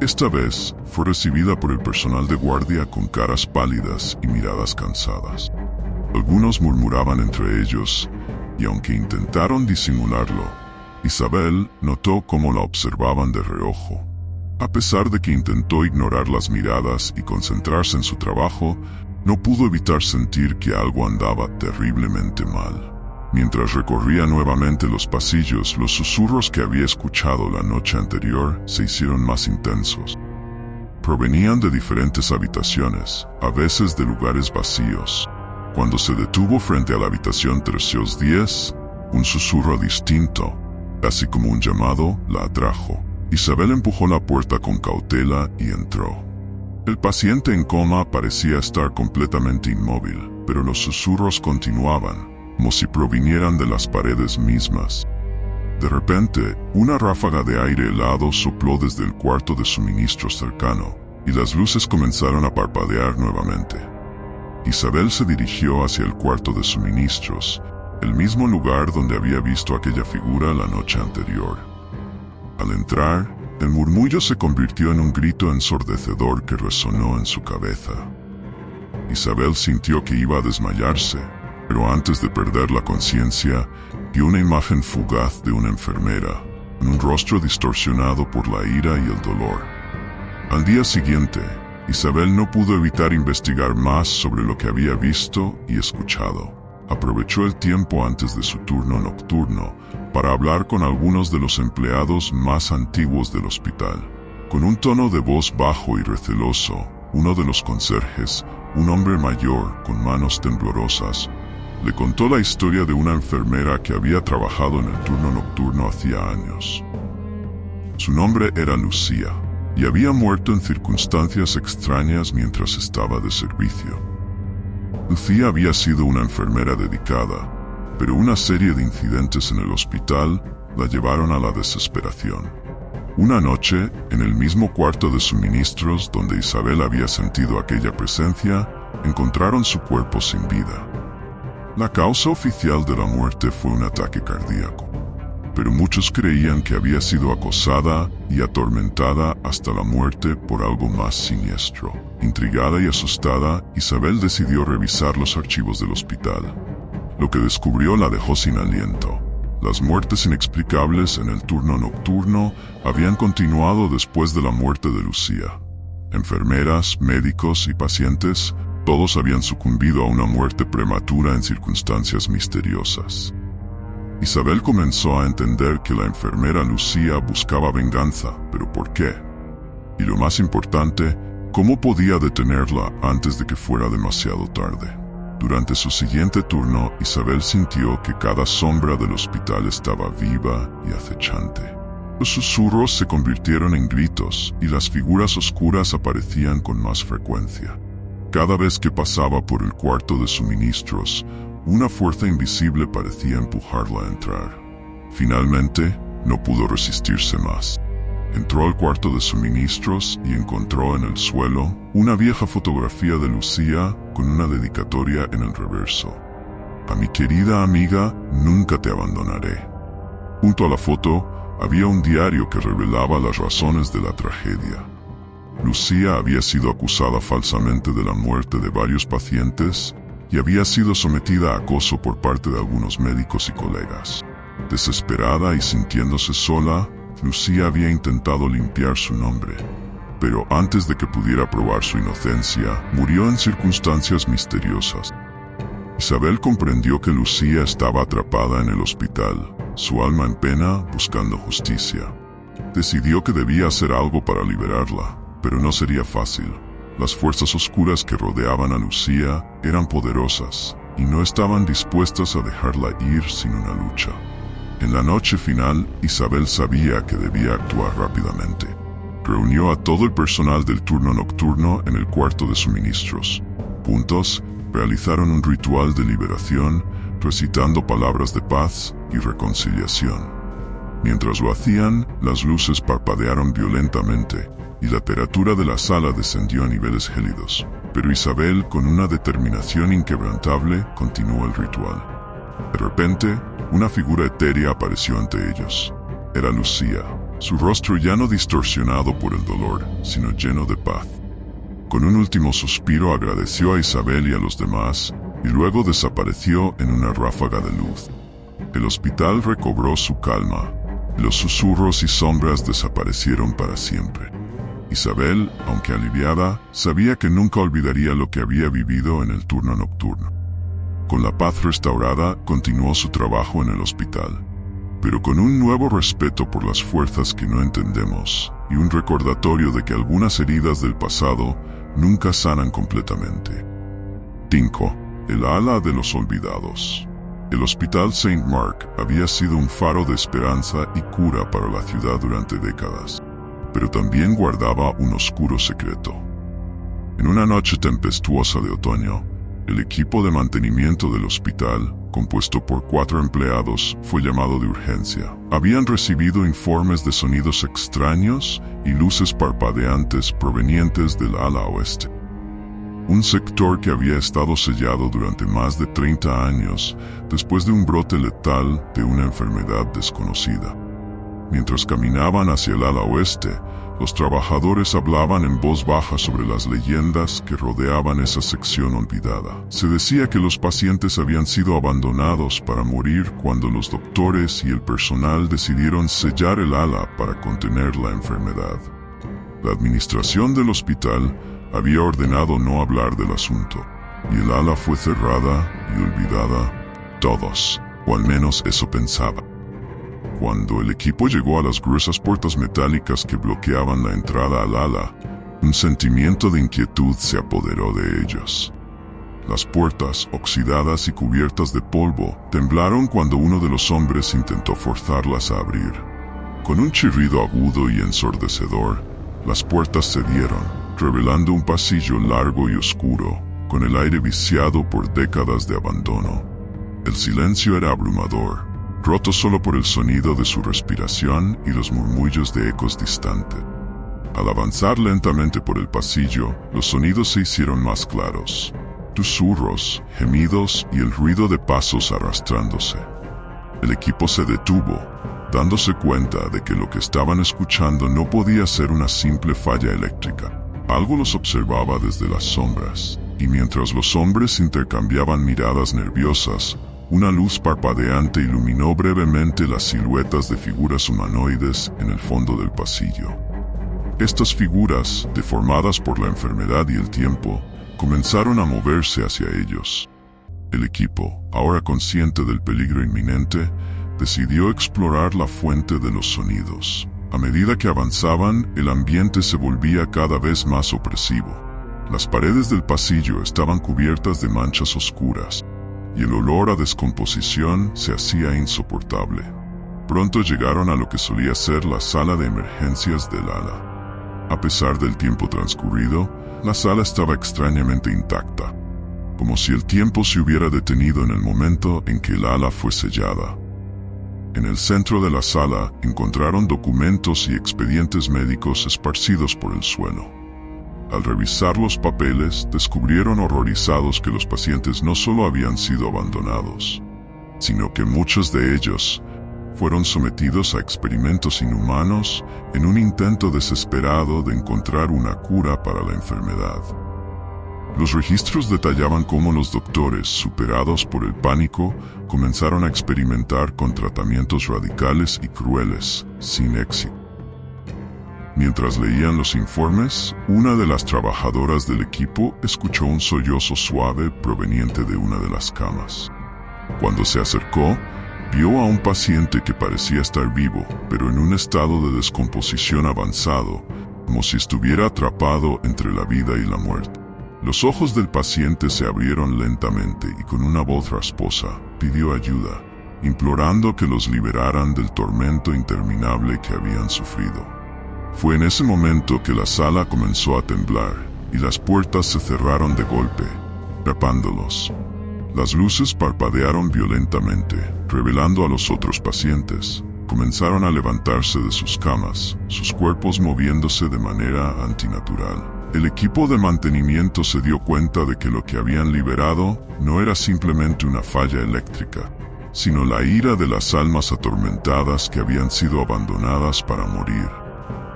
Esta vez fue recibida por el personal de guardia con caras pálidas y miradas cansadas. Algunos murmuraban entre ellos, y aunque intentaron disimularlo, Isabel notó cómo la observaban de reojo. A pesar de que intentó ignorar las miradas y concentrarse en su trabajo, no pudo evitar sentir que algo andaba terriblemente mal. Mientras recorría nuevamente los pasillos, los susurros que había escuchado la noche anterior se hicieron más intensos. Provenían de diferentes habitaciones, a veces de lugares vacíos. Cuando se detuvo frente a la habitación 310, un susurro distinto, casi como un llamado, la atrajo. Isabel empujó la puerta con cautela y entró. El paciente en coma parecía estar completamente inmóvil, pero los susurros continuaban, como si provinieran de las paredes mismas. De repente, una ráfaga de aire helado sopló desde el cuarto de suministros cercano, y las luces comenzaron a parpadear nuevamente. Isabel se dirigió hacia el cuarto de suministros, el mismo lugar donde había visto aquella figura la noche anterior. Al entrar, el murmullo se convirtió en un grito ensordecedor que resonó en su cabeza. Isabel sintió que iba a desmayarse, pero antes de perder la conciencia, vio una imagen fugaz de una enfermera, en un rostro distorsionado por la ira y el dolor. Al día siguiente, Isabel no pudo evitar investigar más sobre lo que había visto y escuchado. Aprovechó el tiempo antes de su turno nocturno para hablar con algunos de los empleados más antiguos del hospital. Con un tono de voz bajo y receloso, uno de los conserjes, un hombre mayor con manos temblorosas, le contó la historia de una enfermera que había trabajado en el turno nocturno hacía años. Su nombre era Lucía, y había muerto en circunstancias extrañas mientras estaba de servicio. Lucía había sido una enfermera dedicada, pero una serie de incidentes en el hospital la llevaron a la desesperación. Una noche, en el mismo cuarto de suministros donde Isabel había sentido aquella presencia, encontraron su cuerpo sin vida. La causa oficial de la muerte fue un ataque cardíaco, pero muchos creían que había sido acosada y atormentada hasta la muerte por algo más siniestro. Intrigada y asustada, Isabel decidió revisar los archivos del hospital. Lo que descubrió la dejó sin aliento. Las muertes inexplicables en el turno nocturno habían continuado después de la muerte de Lucía. Enfermeras, médicos y pacientes, todos habían sucumbido a una muerte prematura en circunstancias misteriosas. Isabel comenzó a entender que la enfermera Lucía buscaba venganza, pero ¿por qué? Y lo más importante, ¿cómo podía detenerla antes de que fuera demasiado tarde? Durante su siguiente turno, Isabel sintió que cada sombra del hospital estaba viva y acechante. Los susurros se convirtieron en gritos y las figuras oscuras aparecían con más frecuencia. Cada vez que pasaba por el cuarto de suministros, una fuerza invisible parecía empujarla a entrar. Finalmente, no pudo resistirse más. Entró al cuarto de suministros y encontró en el suelo una vieja fotografía de Lucía con una dedicatoria en el reverso. A mi querida amiga, nunca te abandonaré. Junto a la foto había un diario que revelaba las razones de la tragedia. Lucía había sido acusada falsamente de la muerte de varios pacientes y había sido sometida a acoso por parte de algunos médicos y colegas. Desesperada y sintiéndose sola, Lucía había intentado limpiar su nombre, pero antes de que pudiera probar su inocencia, murió en circunstancias misteriosas. Isabel comprendió que Lucía estaba atrapada en el hospital, su alma en pena buscando justicia. Decidió que debía hacer algo para liberarla, Pero no sería fácil. Las fuerzas oscuras que rodeaban a Lucía eran poderosas y no estaban dispuestas a dejarla ir sin una lucha. En la noche final, Isabel sabía que debía actuar rápidamente. Reunió a todo el personal del turno nocturno en el cuarto de suministros. Juntos, realizaron un ritual de liberación, recitando palabras de paz y reconciliación. Mientras lo hacían, las luces parpadearon violentamente y la temperatura de la sala descendió a niveles gélidos. Pero Isabel, con una determinación inquebrantable, continuó el ritual. De repente, una figura etérea apareció ante ellos. Era Lucía, su rostro ya no distorsionado por el dolor, sino lleno de paz. Con un último suspiro agradeció a Isabel y a los demás, y luego desapareció en una ráfaga de luz. El hospital recobró su calma, y los susurros y sombras desaparecieron para siempre. Isabel, aunque aliviada, sabía que nunca olvidaría lo que había vivido en el turno nocturno. Con la paz restaurada, continuó su trabajo en el hospital, pero con un nuevo respeto por las fuerzas que no entendemos y un recordatorio de que algunas heridas del pasado nunca sanan completamente. 5. El ala de los olvidados. El Hospital St. Mark había sido un faro de esperanza y cura para la ciudad durante décadas, pero también guardaba un oscuro secreto. En una noche tempestuosa de otoño, el equipo de mantenimiento del hospital, compuesto por 4 empleados, fue llamado de urgencia. Habían recibido informes de sonidos extraños y luces parpadeantes provenientes del ala oeste. Un sector que había estado sellado durante más de 30 años después de un brote letal de una enfermedad desconocida. Mientras caminaban hacia el ala oeste, los trabajadores hablaban en voz baja sobre las leyendas que rodeaban esa sección olvidada. Se decía que los pacientes habían sido abandonados para morir cuando los doctores y el personal decidieron sellar el ala para contener la enfermedad. La administración del hospital había ordenado no hablar del asunto, y el ala fue cerrada y olvidada. Todos, o al menos eso pensaba. Cuando el equipo llegó a las gruesas puertas metálicas que bloqueaban la entrada al ala, un sentimiento de inquietud se apoderó de ellos. Las puertas, oxidadas y cubiertas de polvo, temblaron cuando uno de los hombres intentó forzarlas a abrir. Con un chirrido agudo y ensordecedor, las puertas cedieron, revelando un pasillo largo y oscuro, con el aire viciado por décadas de abandono. El silencio era abrumador, roto solo por el sonido de su respiración y los murmullos de ecos distantes. Al avanzar lentamente por el pasillo, los sonidos se hicieron más claros. Susurros, gemidos y el ruido de pasos arrastrándose. El equipo se detuvo, dándose cuenta de que lo que estaban escuchando no podía ser una simple falla eléctrica. Algo los observaba desde las sombras, y mientras los hombres intercambiaban miradas nerviosas, una luz parpadeante iluminó brevemente las siluetas de figuras humanoides en el fondo del pasillo. Estas figuras, deformadas por la enfermedad y el tiempo, comenzaron a moverse hacia ellos. El equipo, ahora consciente del peligro inminente, decidió explorar la fuente de los sonidos. A medida que avanzaban, el ambiente se volvía cada vez más opresivo. Las paredes del pasillo estaban cubiertas de manchas oscuras, y el olor a descomposición se hacía insoportable. Pronto llegaron a lo que solía ser la sala de emergencias del ala. A pesar del tiempo transcurrido, la sala estaba extrañamente intacta, como si el tiempo se hubiera detenido en el momento en que el ala fue sellada. En el centro de la sala encontraron documentos y expedientes médicos esparcidos por el suelo. Al revisar los papeles, descubrieron horrorizados que los pacientes no solo habían sido abandonados, sino que muchos de ellos fueron sometidos a experimentos inhumanos en un intento desesperado de encontrar una cura para la enfermedad. Los registros detallaban cómo los doctores, superados por el pánico, comenzaron a experimentar con tratamientos radicales y crueles, sin éxito. Mientras leían los informes, una de las trabajadoras del equipo escuchó un sollozo suave proveniente de una de las camas. Cuando se acercó, vio a un paciente que parecía estar vivo, pero en un estado de descomposición avanzado, como si estuviera atrapado entre la vida y la muerte. Los ojos del paciente se abrieron lentamente y con una voz rasposa pidió ayuda, implorando que los liberaran del tormento interminable que habían sufrido. Fue en ese momento que la sala comenzó a temblar y las puertas se cerraron de golpe, atrapándolos. Las luces parpadearon violentamente, revelando a los otros pacientes. Comenzaron a levantarse de sus camas, sus cuerpos moviéndose de manera antinatural. El equipo de mantenimiento se dio cuenta de que lo que habían liberado no era simplemente una falla eléctrica, sino la ira de las almas atormentadas que habían sido abandonadas para morir.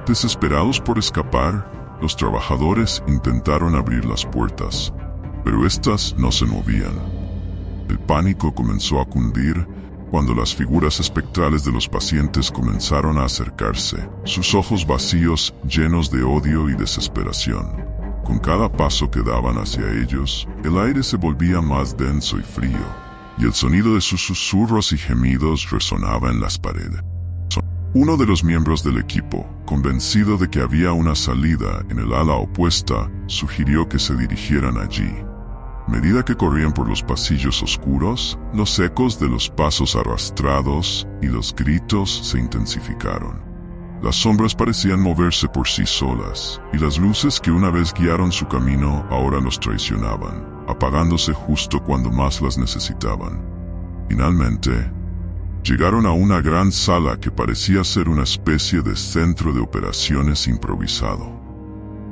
Desesperados por escapar, los trabajadores intentaron abrir las puertas, pero éstas no se movían. El pánico comenzó a cundir cuando las figuras espectrales de los pacientes comenzaron a acercarse, sus ojos vacíos llenos de odio y desesperación. Con cada paso que daban hacia ellos, el aire se volvía más denso y frío, y el sonido de sus susurros y gemidos resonaba en las paredes. Uno de los miembros del equipo, convencido de que había una salida en el ala opuesta, sugirió que se dirigieran allí. A medida que corrían por los pasillos oscuros, los ecos de los pasos arrastrados y los gritos se intensificaron. Las sombras parecían moverse por sí solas, y las luces que una vez guiaron su camino ahora los traicionaban, apagándose justo cuando más las necesitaban. Finalmente, llegaron a una gran sala que parecía ser una especie de centro de operaciones improvisado.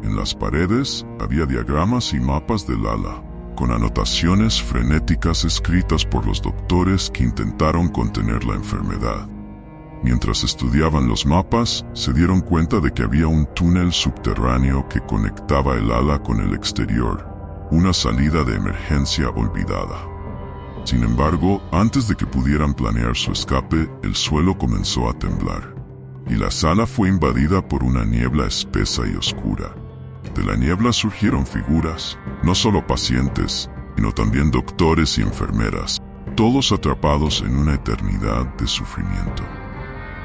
En las paredes había diagramas y mapas del ala, con anotaciones frenéticas escritas por los doctores que intentaron contener la enfermedad. Mientras estudiaban los mapas, se dieron cuenta de que había un túnel subterráneo que conectaba el ala con el exterior, una salida de emergencia olvidada. Sin embargo, antes de que pudieran planear su escape, el suelo comenzó a temblar, y la sala fue invadida por una niebla espesa y oscura. De la niebla surgieron figuras, no solo pacientes, sino también doctores y enfermeras, todos atrapados en una eternidad de sufrimiento.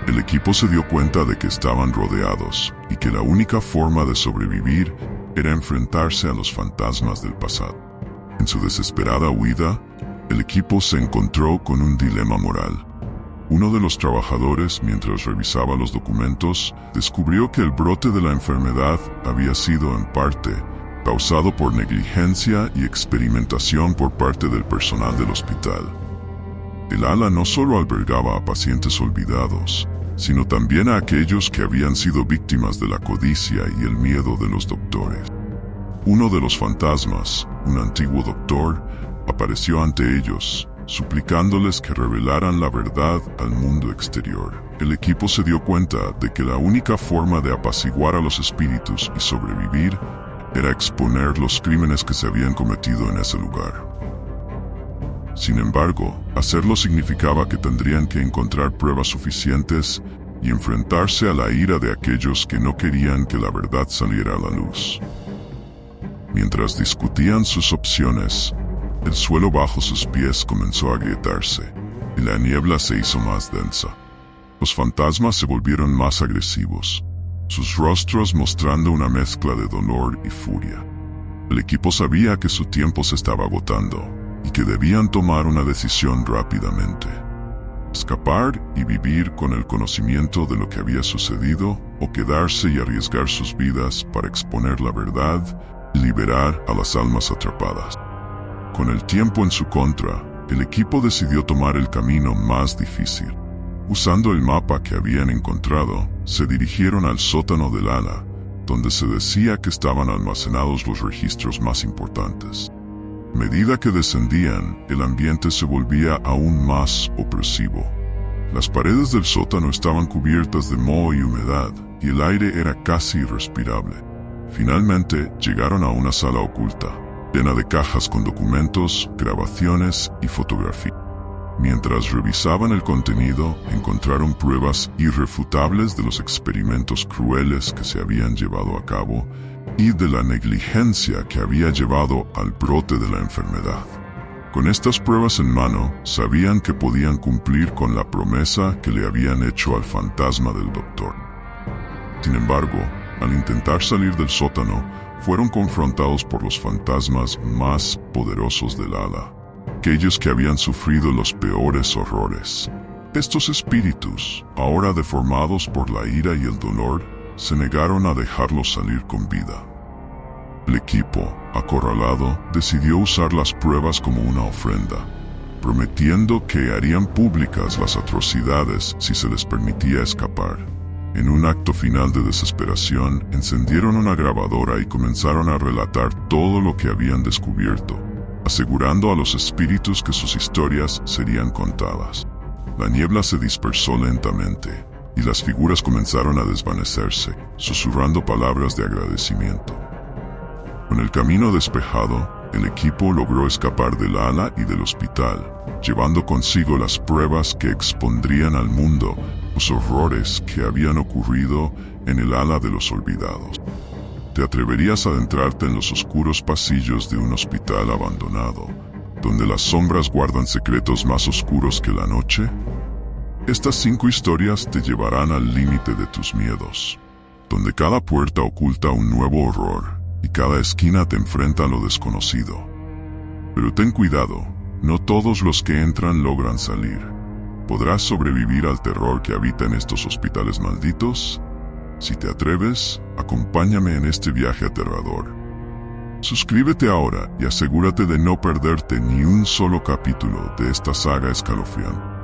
El equipo se dio cuenta de que estaban rodeados y que la única forma de sobrevivir era enfrentarse a los fantasmas del pasado. En su desesperada huida, el equipo se encontró con un dilema moral. Uno de los trabajadores, mientras revisaba los documentos, descubrió que el brote de la enfermedad había sido, en parte, causado por negligencia y experimentación por parte del personal del hospital. El ala no solo albergaba a pacientes olvidados, sino también a aquellos que habían sido víctimas de la codicia y el miedo de los doctores. Uno de los fantasmas, un antiguo doctor, apareció ante ellos, suplicándoles que revelaran la verdad al mundo exterior. El equipo se dio cuenta de que la única forma de apaciguar a los espíritus y sobrevivir era exponer los crímenes que se habían cometido en ese lugar. Sin embargo, hacerlo significaba que tendrían que encontrar pruebas suficientes y enfrentarse a la ira de aquellos que no querían que la verdad saliera a la luz. Mientras discutían sus opciones, el suelo bajo sus pies comenzó a agrietarse, y la niebla se hizo más densa. Los fantasmas se volvieron más agresivos, sus rostros mostrando una mezcla de dolor y furia. El equipo sabía que su tiempo se estaba agotando, y que debían tomar una decisión rápidamente. Escapar y vivir con el conocimiento de lo que había sucedido, o quedarse y arriesgar sus vidas para exponer la verdad y liberar a las almas atrapadas. Con el tiempo en su contra, el equipo decidió tomar el camino más difícil. Usando el mapa que habían encontrado, se dirigieron al sótano del ala, donde se decía que estaban almacenados los registros más importantes. A medida que descendían, el ambiente se volvía aún más opresivo. Las paredes del sótano estaban cubiertas de moho y humedad, y el aire era casi irrespirable. Finalmente, llegaron a una sala oculta, llena de cajas con documentos, grabaciones y fotografías. Mientras revisaban el contenido, encontraron pruebas irrefutables de los experimentos crueles que se habían llevado a cabo y de la negligencia que había llevado al brote de la enfermedad. Con estas pruebas en mano, sabían que podían cumplir con la promesa que le habían hecho al fantasma del doctor. Sin embargo, Al intentar salir del sótano, fueron confrontados por los fantasmas más poderosos del ala, aquellos que habían sufrido los peores horrores. Estos espíritus, ahora deformados por la ira y el dolor, se negaron a dejarlos salir con vida. El equipo, acorralado, decidió usar las pruebas como una ofrenda, prometiendo que harían públicas las atrocidades si se les permitía escapar. En un acto final de desesperación, encendieron una grabadora y comenzaron a relatar todo lo que habían descubierto, asegurando a los espíritus que sus historias serían contadas. La niebla se dispersó lentamente, y las figuras comenzaron a desvanecerse, susurrando palabras de agradecimiento. Con el camino despejado, el equipo logró escapar del ala y del hospital, llevando consigo las pruebas que expondrían al mundo los horrores que habían ocurrido en el ala de los olvidados. ¿Te atreverías a adentrarte en los oscuros pasillos de un hospital abandonado, donde las sombras guardan secretos más oscuros que la noche? Estas 5 historias te llevarán al límite de tus miedos, donde cada puerta oculta un nuevo horror y cada esquina te enfrenta a lo desconocido. Pero ten cuidado, no todos los que entran logran salir. ¿Podrás sobrevivir al terror que habita en estos hospitales malditos? Si te atreves, acompáñame en este viaje aterrador. Suscríbete ahora y asegúrate de no perderte ni un solo capítulo de esta saga escalofriante.